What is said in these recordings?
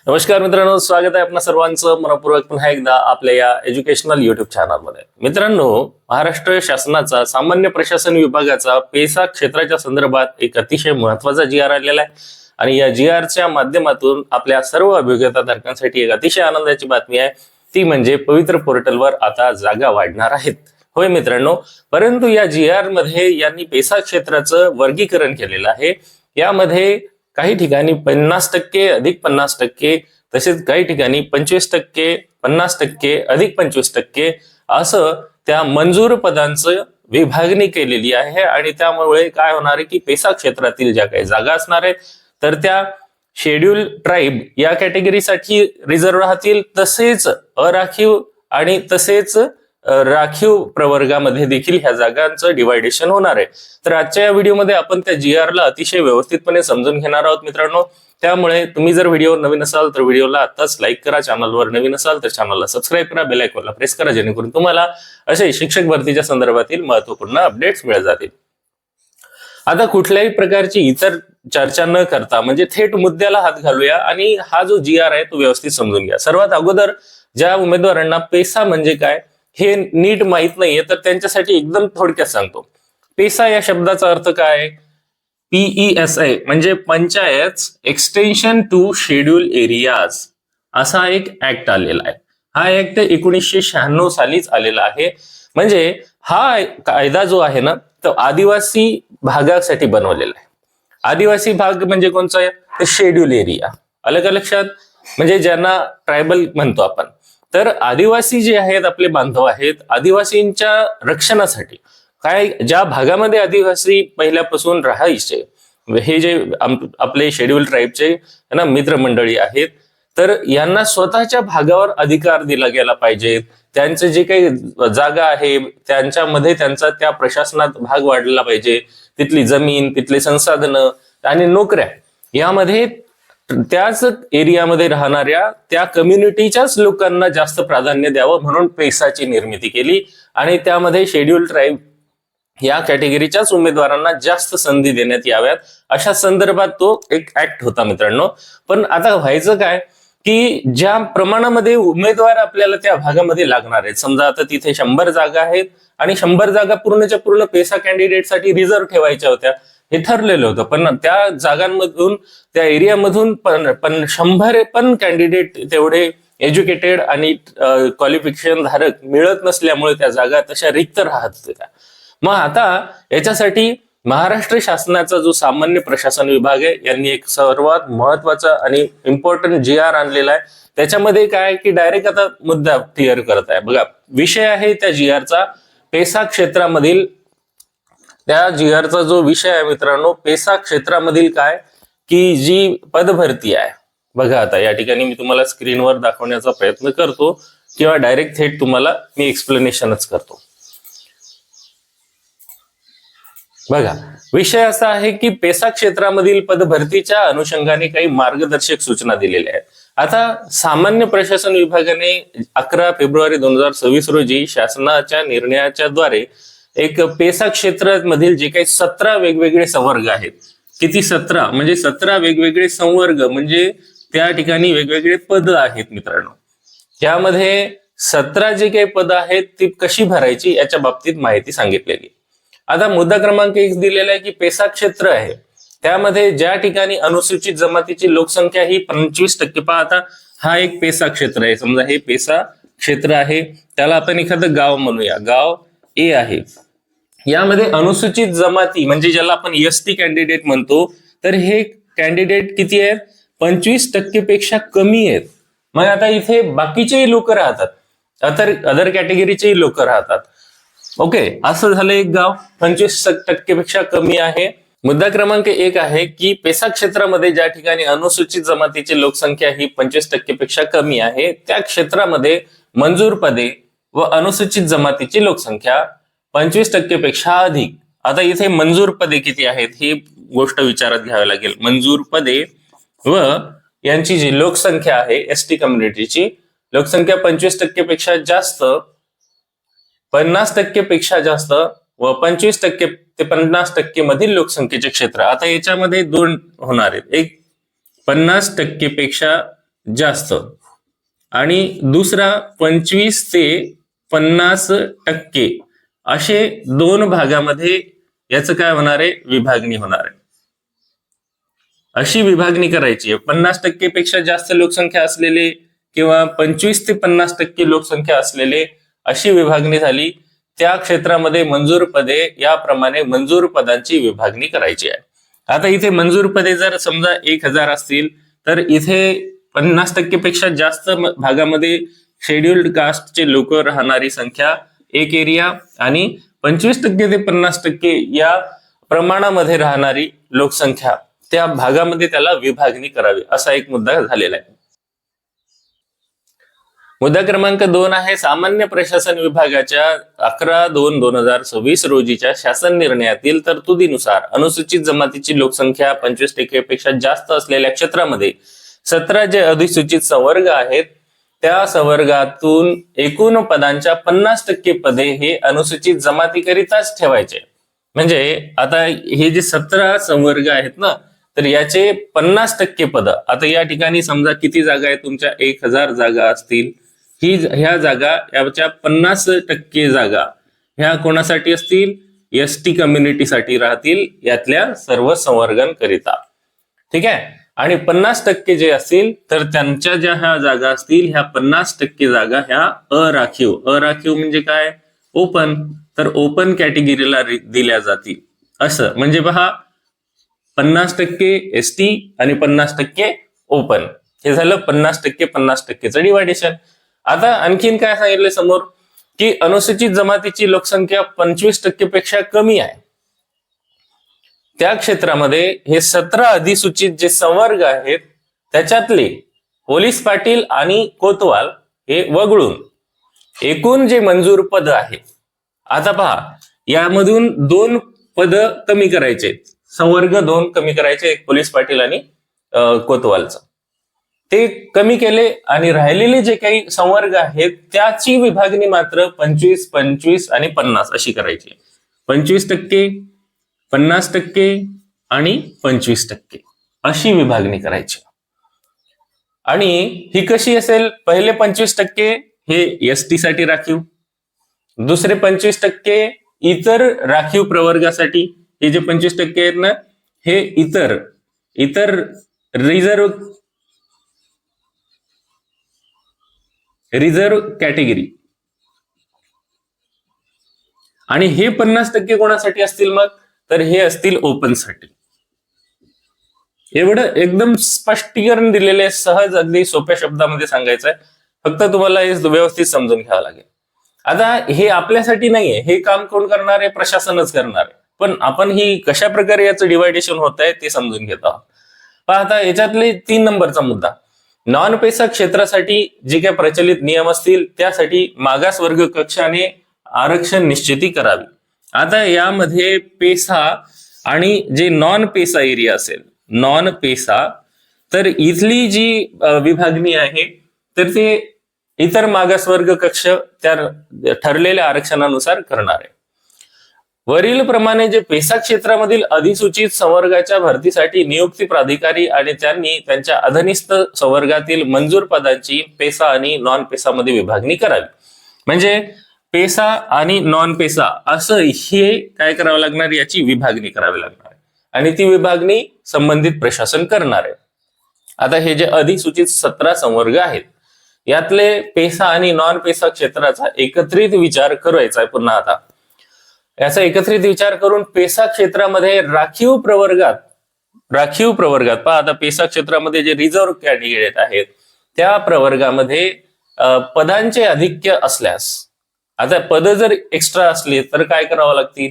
नमस्कार मित्रांनो, स्वागत आहे आपल्या सर्वांचं मनपूर्वक पुन्हा एकदा आपल्या या एज्युकेशनल युट्यूब चॅनलमध्ये. मित्रांनो, महाराष्ट्र शासनाचा सामान्य प्रशासन विभागाचा पेसा क्षेत्राच्या संदर्भात एक अतिशय महत्वाचा GR आलेला आहे आणि या GRच्या माध्यमातून आपल्या सर्व अभियोग्यताधारकांसाठी एक अतिशय आनंदाची बातमी आहे, ती म्हणजे पवित्र पोर्टलवर आता जागा वाढणार आहेत. होय मित्रांनो, परंतु या GR मध्ये यांनी पेसा क्षेत्राचं वर्गीकरण केलेलं आहे. यामध्ये काही ठिकाणी 50% अधिक 50%, तसेच काही ठिकाणी 25%, 50% अधिक 25% असं त्या मंजूर पदांचं विभागणी केलेली आहे. आणि त्यामुळे काय होणार आहे की पेसा क्षेत्रातील ज्या काही जागा असणार आहेत तर त्या शेड्यूल ट्राईब या कॅटेगरीसाठी रिझर्व्ह राहतील, तसेच अराखीव आणि तसेच राखीव प्रवर्गामध्ये देखील ह्या जागांचं डिवायडेशन होणार आहे. तर आजच्या या व्हिडिओमध्ये आपण त्या GRला अतिशय व्यवस्थितपणे समजून घेणार आहोत मित्रांनो. त्यामुळे तुम्ही जर व्हिडिओवर नवीन असाल तर व्हिडिओला आताच लाईक करा, चॅनलवर नवीन असाल तर चॅनलला सबस्क्राईब करा, बेल आयकॉनला प्रेस करा, जेणेकरून तुम्हाला असे शिक्षक भरतीच्या संदर्भातील महत्त्वपूर्ण अपडेट्स मिळत जातील. आता कुठल्याही प्रकारची इतर चर्चा न करता म्हणजे थेट मुद्द्याला हात घालूया आणि हा जो GR आहे तो व्यवस्थित समजून घ्या. सर्वात अगोदर ज्या उमेदवारांना पेसा म्हणजे काय हे नीट माहित नाहीये तर त्यांच्यासाठी एकदम थोडक्यात सांगतो. पेसा या शब्दाचा अर्थ काय? PESA म्हणजे panchayat extension to schedule areas असा एक ऍक्ट आलेला आहे. हा ऍक्ट 1996 सालीच आलेला आहे. म्हणजे हा कायदा जो आहे ना तो आदिवासी भागासाठी बनवलेला आहे. आदिवासी भाग म्हणजे कोणचा आहे? तर शेड्यूल एरिया. आलं का लक्षात? म्हणजे ज्यांना ट्रायबल म्हणतो आपण. तर आदिवासी जे आहेत आपले बांधव आहेत, आदिवासींच्या रक्षणासाठी काय ज्या भागामध्ये आदिवासी पहिल्यापासून राहायचे, हे जे आपले शेड्यूल ट्राईबचे ना मित्रमंडळी आहेत, तर यांना स्वतःच्या भागावर अधिकार दिला गेला पाहिजे. त्यांचे जे काही जागा आहे त्यांच्यामध्ये त्यांचा त्या प्रशासनात भाग वाढला पाहिजे. तिथली जमीन, तिथली संसाधनं आणि नोकऱ्या यामध्ये त्याच एरियामध्ये राहणाऱ्या त्या कम्युनिटीच्याच लोकांना जास्त प्राधान्य द्यावं म्हणून पेसाची निर्मिती केली आणि त्यामध्ये शेड्यूल ट्राईब या कॅटेगरीच्याच उमेदवारांना जास्त संधी देण्यात याव्यात अशा संदर्भात तो एक ऍक्ट होता मित्रांनो. पण आता व्हायचं काय की ज्या प्रमाणामध्ये उमेदवार आपल्याला त्या भागामध्ये लागणार आहेत, समजा आता तिथे 100 जागा आहेत आणि 100 जागा पूर्णच्या पूर्ण पेसा कॅन्डिडेटसाठी रिझर्व्ह ठेवायच्या होत्या, हे ठरलेलं होतं. पण त्या जागांमधून त्या एरियामधून पण 100 पण कॅन्डिडेट तेवढे एज्युकेटेड आणि क्वालिफिकेशन धारक मिळत नसल्यामुळे त्या जागा तशा रिक्त राहत होत्या. मग आता याच्यासाठी महाराष्ट्र शासनाचा जो सामान्य प्रशासन विभाग आहे यांनी एक सर्वात महत्वाचा आणि इम्पॉर्टंट GR आणलेला आहे. त्याच्यामध्ये काय की डायरेक्ट आता मुद्दा क्लिअर करत आहे. बघा, विषय आहे त्या GRचा पेसा क्षेत्रामधील. त्या GRचा जो विषय आहे मित्रांनो, पेसा क्षेत्रामधील काय की जी पदभरती आहे. बघा, आता या ठिकाणी मी तुम्हाला स्क्रीनवर दाखवण्याचा प्रयत्न करतो किंवा डायरेक्ट थेट तुम्हाला मी एक्सप्लेनेशनच करतो. बघा, विषय असा आहे की पेसा क्षेत्रामधील पदभरतीच्या अनुषंगाने काही मार्गदर्शक सूचना दिलेल्या आहेत. आता सामान्य प्रशासन विभागाने 11 फेब्रुवारी 2026 रोजी शासनाच्या निर्णयाच्या द्वारे एक पेसा क्षेत्रामधील जे काही 17 वेगवेगळे संवर्ग आहेत. किती? 17. म्हणजे 17 वेगवेगळे संवर्ग म्हणजे त्या ठिकाणी वेगवेगळे पद आहेत मित्रांनो. यामध्ये 17 जे काही पद आहेत ती कशी भरायची याच्या बाबतीत माहिती सांगितलेली. आता मुद्दा क्रमांक 1 दिलेला आहे की पेसा क्षेत्र आहे त्यामध्ये ज्या ठिकाणी अनुसूचित जमातीची लोकसंख्या ही 25%. पहा, आता हा एक पेसा क्षेत्र आहे. समजा हे पेसा क्षेत्र आहे, त्याला आपण एखादं गाव म्हणूया, गाव A आहे. यामध्ये अनुसूचित जमाती म्हणजे ज्याला आपण ST कॅन्डिडेट म्हणतो, तर हे कॅन्डिडेट किती आहेत? 25% पेक्षा कमी आहेत. मग आता इथे बाकीचेही लोक राहतात, अदर कॅटेगरीचेही लोक राहतात. ओके, असं झालं एक गाव 25% पेक्षा कमी आहे. मुद्दा क्रमांक 1 आहे की पेसा क्षेत्रामध्ये ज्या ठिकाणी अनुसूचित जमातीची लोकसंख्या ही 25% पेक्षा कमी आहे त्या क्षेत्रामध्ये मंजूर पदे व अनुसूचित जमातीची लोकसंख्या 25% पेक्षा अधिक. आता इथे मंजूर पदे किती आहेत ही गोष्ट विचारात घ्यावी लागेल. मंजूर पदे व यांची जी लोकसंख्या आहे ST कम्युनिटीची लोकसंख्या 25% पेक्षा जास्त, 50% पेक्षा जास्त व 25% ते 50% मधील लोकसंख्येचे क्षेत्र. आता याच्यामध्ये दोन होणार आहेत. एक 50% पेक्षा जास्त आणि दुसरा 25 ते 50% असे दोन भागामध्ये याचं काय होणार आहे, विभागणी होणार आहे. अशी विभागणी करायची आहे. 50% पेक्षा जास्त लोकसंख्या असलेले किंवा 25 ते 50% लोकसंख्या असलेले अशी विभागणी झाली. त्या क्षेत्रामध्ये मंजूर पदे याप्रमाणे मंजूर पदांची विभागणी करायची आहे. आता इथे मंजूर पदे जर समजा 1000 असतील तर इथे 50% पेक्षा जास्त भागामध्ये शेड्युल्ड कास्टचे लोक राहणारी संख्या एक एरिया आणि 25% ते 50% या प्रमाणामध्ये राहणारी लोकसंख्या त्या भागामध्ये त्याला विभागणी करावी, असा एक मुद्दा झालेला आहे. मुद्दा क्रमांक 2 आहे सामान्य प्रशासन विभागाच्या 11/2/2026 रोजीच्या शासन निर्णयातील तरतुदीनुसार अनुसूचित जमातीची लोकसंख्या 25% पेक्षा जास्त असलेल्या क्षेत्रामध्ये 17 जे अधिसूचित संवर्ग आहेत त्या संवर्गातून एकूण पदांच्या 50% पदे हे अनुसूचित जमातीकरिताच ठेवायचे. म्हणजे आता हे जे 17 संवर्ग आहेत ना, तर याचे 50% पद, आता या ठिकाणी समजा किती जागा आहेत तुमच्या, 1000 जागा असतील. ह्या जागा याच्या 50% जागा ह्या कोणासाठी असतील, एसटी कम्युनिटीसाठी राहतील, यातल्या सर्व संवर्गांकरिता. ठीक आहे. आणि 50% जे असतील तर त्यांच्या ज्या ह्या जागा असतील ह्या 50% जागा ह्या अराखीव म्हणजे काय, ओपन, तर ओपन कॅटेगरीला दिल्या जातील. असं म्हणजे पहा, 50% एसटी आणि 50% ओपन, हे झालं 50%चं डिवायडेशन. आता आणखीन काय सांगितलं समोर की अनुसूचित जमातीची लोकसंख्या 25% पेक्षा कमी आहे त्या क्षेत्रामध्ये हे 17 अधिसूचित जे संवर्ग आहेत त्याच्यातले पोलीस पाटील आणि कोतवाल हे वगळून एकूण जे मंजूर पद आहे, आता पहा यामधून 2 पद कमी करायचे, संवर्ग 2 कमी करायचे, एक पोलीस पाटील आणि कोतवालचं, ते कमी केले आणि राहिलेले जे काही संवर्ग आहेत त्याची विभागणी मात्र 25, 25 आणि 50 अशी करायची. 25%, 50% आणि 25% अशी विभागणी करायची. आणि ही कशी असेल, पहिले 25% हे एसटी साठी राखीव, दुसरे 25% इतर राखीव प्रवर्गासाठी, हे जे 25% आहेत ना हे इतर रिझर्व कॅटेगरी, आणि हे 50% कोणासाठी असतील मग, तर हे असतील ओपन साठी. एवढं एकदम स्पष्टीकरण दिलेले, सहज अगदी सोप्या शब्दामध्ये सांगायचं आहे, फक्त तुम्हाला हे व्यवस्थित समजून घ्यावं लागेल. आता हे आपल्यासाठी नाहीये, हे काम कोण करणार आहे, प्रशासनच करणार आहे. पण आपण ही कशा प्रकारे याचं डिवायडेशन होत आहे ते समजून घेत आहोत. पहा आता याच्यातले 3 नंबरचा मुद्दा, नॉन पेसा क्षेत्रासाठी जे काही प्रचलित नियम असतील त्यासाठी मागासवर्ग कक्षाने आरक्षण निश्चिती करावी. आता यामध्ये पेसा आणि जे नॉन पेसा एरिया असेल, नॉन पेसा, तर इथली जी विभागणी आहे तर ते इतर मागासवर्ग कक्ष त्या ठरलेल्या आरक्षणानुसार करणार आहे. वरील प्रमाणे जे पेसा क्षेत्रामधील अधिसूचित संवर्गाच्या भरतीसाठी नियुक्ती प्राधिकारी आणि त्यांनी त्यांच्या अधीनस्थ संवर्गातील मंजूर पदांची पेसा आणि नॉन पेसा मध्ये विभागणी करावी. म्हणजे पेसा आणि नॉन पेसा असं हे काय करावं लागणार, याची विभागणी करावी लागणार आहे आणि ती विभागणी संबंधित प्रशासन करणार आहे. आता हे जे अधिसूचित 17 संवर्ग आहेत यातले पेसा आणि नॉन पेसा क्षेत्राचा एकत्रित विचार करायचा आहे. पुन्हा आता याचा एकत्रित विचार करून पेसा क्षेत्रामध्ये राखीव प्रवर्गात पहा, आता पेसा क्षेत्रामध्ये जे रिझर्व कॅटेगरी आहेत त्या प्रवर्गामध्ये पदांचे अधिक्य असल्यास, आता पद जर एक्स्ट्रा असली तर काय करावं लागतील,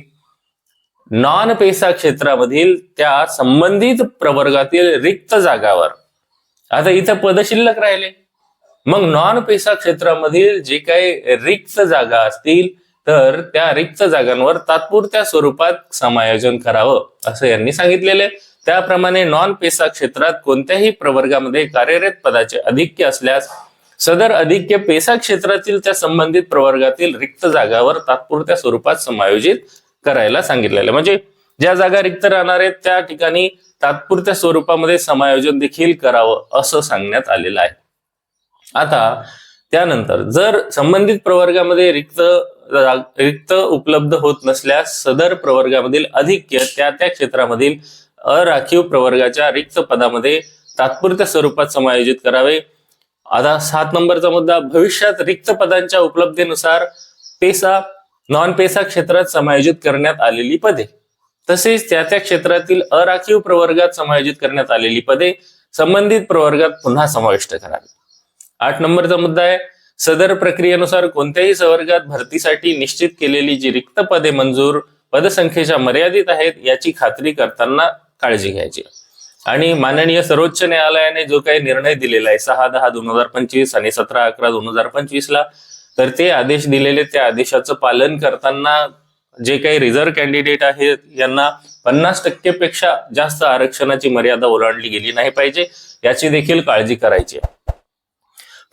नॉन पेसा क्षेत्रामधील त्या संबंधित प्रवर्गातील रिक्त जागावर, आता इथं पद शिल्लक राहिले, मग नॉन पेसा क्षेत्रामधील जे काही रिक्त जागा असतील तर त्या रिक्त जागांवर तात्पुरत्या स्वरूपात समायोजन करावं असं यांनी सांगितलेले. त्याप्रमाणे नॉन पेसा क्षेत्रात कोणत्याही प्रवर्गामध्ये कार्यरत पदाचे अधिक्य असल्यास सदर अधिक्य पेसा क्षेत्रातील त्या संबंधित प्रवर्गातील रिक्त जागावर तात्पुरत्या स्वरूपात समायोजित करायला सांगितलेलं. म्हणजे ज्या जागा रिक्त राहणार आहेत त्या ठिकाणी तात्पुरत्या स्वरूपामध्ये समायोजन देखील करावं असं सांगण्यात आलेलं आहे. आता त्यानंतर जर संबंधित प्रवर्गामध्ये रिक्त उपलब्ध होत नसल्यास सदर प्रवर्गामधील अधिक्य त्या क्षेत्रामधील अराखीव प्रवर्गाच्या रिक्त पदामध्ये तात्पुरत्या स्वरूपात समायोजित करावे. आता 7 नंबरचा मुद्दा, भविष्यात रिक्त पदांच्या उपलब्धीनुसार पेसा नॉन पेसा क्षेत्रात समायोजित करण्यात आलेली पदे तसेच त्या क्षेत्रातील अराखीव प्रवर्गात समायोजित करण्यात आलेली पदे संबंधित प्रवर्गात पुन्हा समाविष्ट करावी. 8 नंबरचा मुद्दा आहे, सदर प्रक्रियेनुसार कोणत्याही संवर्गात भरतीसाठी निश्चित केलेली जी रिक्त पदे मंजूर पदसंख्येच्या मर्यादित आहेत याची खात्री करताना काळजी घ्यायची. आणि माननीय सर्वोच्च न्यायालयाने जो काही निर्णय दिलेला आहे 6/10/2025 आणि 17/11/2025 ला, तर ते आदेश दिलेले त्या आदेशाचं पालन करताना जे काही रिझर्व्ह कॅन्डिडेट आहेत यांना 50% पेक्षा जास्त आरक्षणाची मर्यादा ओलांडली गेली नाही पाहिजे याची देखील काळजी करायची आहे.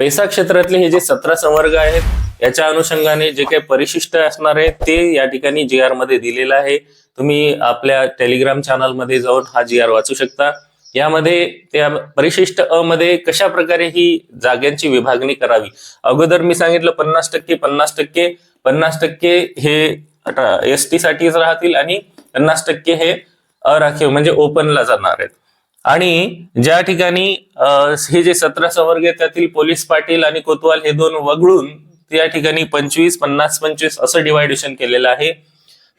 पेसा क्षेत्रातले हे जे 17 संवर्ग आहेत याच्या अनुषंगाने जे काही परिशिष्ट असणार आहे ते या ठिकाणी GR मध्ये दिलेलं आहे. तुम्ही आपल्या टेलिग्राम चॅनल मध्ये जाऊन हा GR वाचू शकता. यामध्ये त्या परिशिष्ट अ मध्ये कशा प्रकारे ही जागांची विभागणी करावी. अगोदर मी सांगितलं 50% 50% 50% हे ST साठीच राहतील आणि 50% हे अराखीव म्हणजे ओपनला जाणार आहेत. आणि ज्या ठिकाणी हे जे 17 संवर्ग आहेत त्यातील पोलीस पाटील आणि कोतवाल हे दोन वगळून त्या ठिकाणी 25 50 25 असं डिवायडेशन केलेलं आहे.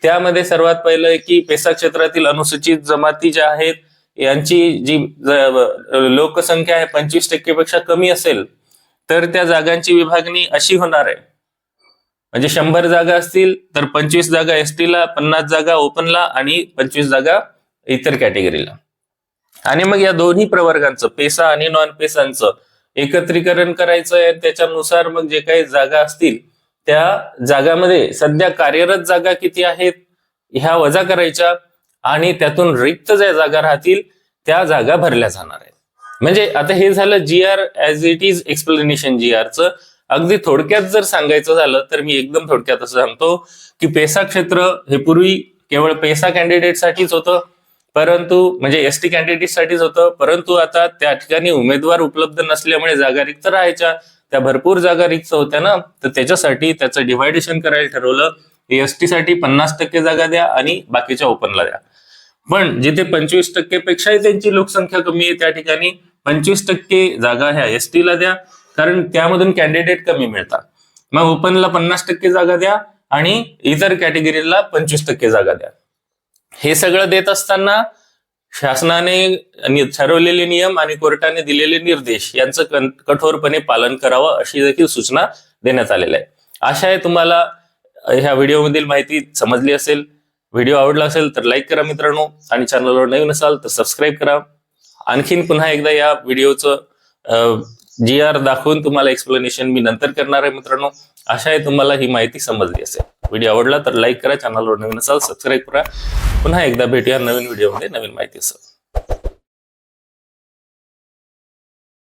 त्यामध्ये सर्वात पहिलं की पेसा क्षेत्रातील अनुसूचित जमाती ज्या आहेत यांची जी लोकसंख्या आहे 25% पेक्षा कमी असेल तर त्या जागांची विभागणी अशी होणार आहे, म्हणजे 100 जागा असतील तर 25 जागा ST ला, 50 जागा ओपनला आणि 25 जागा इतर कॅटेगरीला. आणि मग या दोन्ही प्रवर्गांचं पेसा आणि नॉन पेसांचं एकत्रीकरण करायचं आहे. त्याच्यानुसार मग जे काही जागा असतील त्या जागामध्ये सध्या कार्यरत जागा किती आहेत ह्या वजा करायच्या आणि त्यातून रिक्त ज्या जागा राहतील त्या जागा भरल्या जाणार आहेत. म्हणजे आता हे झालं GR as it is explanation GRचं. अगदी थोडक्यात जर सांगायचं झालं तर मी एकदम थोडक्यात असं सांगतो की पेसा क्षेत्र हे पूर्वी केवळ पेसा कॅन्डिडेट साठीच होतं, परंतु म्हणजे ST कॅन्डिडेट साठीच होतं, परंतु आता त्या ठिकाणी उमेदवार उपलब्ध नसल्यामुळे जागा रिक्त राहायच्या, त्या भरपूर जागा रिक्त होत्या ना, तर त्याच्यासाठी त्याचं डिव्हायडेशन करायला ठरवलं. ST साठी 50% जागा द्या आणि बाकीच्या ओपनला द्या. पण जिथे 25% पेक्षाही त्यांची लोकसंख्या कमी आहे त्या ठिकाणी 25% जागा ह्या ST ला द्या, कारण त्यामधून कॅन्डिडेट कमी मिळतात. मग ओपनला 50% जागा द्या आणि इतर कॅटेगरीला 25% जागा द्या. हे सगळं देत असताना शासनाने ठरवलेले नियम आणि कोर्टाने दिलेले निर्देश यांचं कठोरपणे पालन करावं अशी देखील सूचना देण्यात आलेल्या आहे. आशा आहे तुम्हाला ह्या व्हिडिओमधील माहिती समजली असेल. व्हिडिओ आवडला असेल तर लाईक करा मित्रांनो, आणि चॅनलवर नवीन असाल तर सबस्क्राईब करा. आणखीन पुन्हा एकदा या व्हिडिओचं GR दाखवून तुम्हाला एक्सप्लेनेशन मी नंतर करणार आहे मित्रांनो. आशा आहे तुम्हाला ही माहिती समजली असेल. व्हिडिओ आवडला तर लाईक करा, चॅनलवर नवीन असाल सबस्क्राईब करा. पुन्हा एकदा भेटूया नवीन व्हिडिओमध्ये नवीन माहितीसह.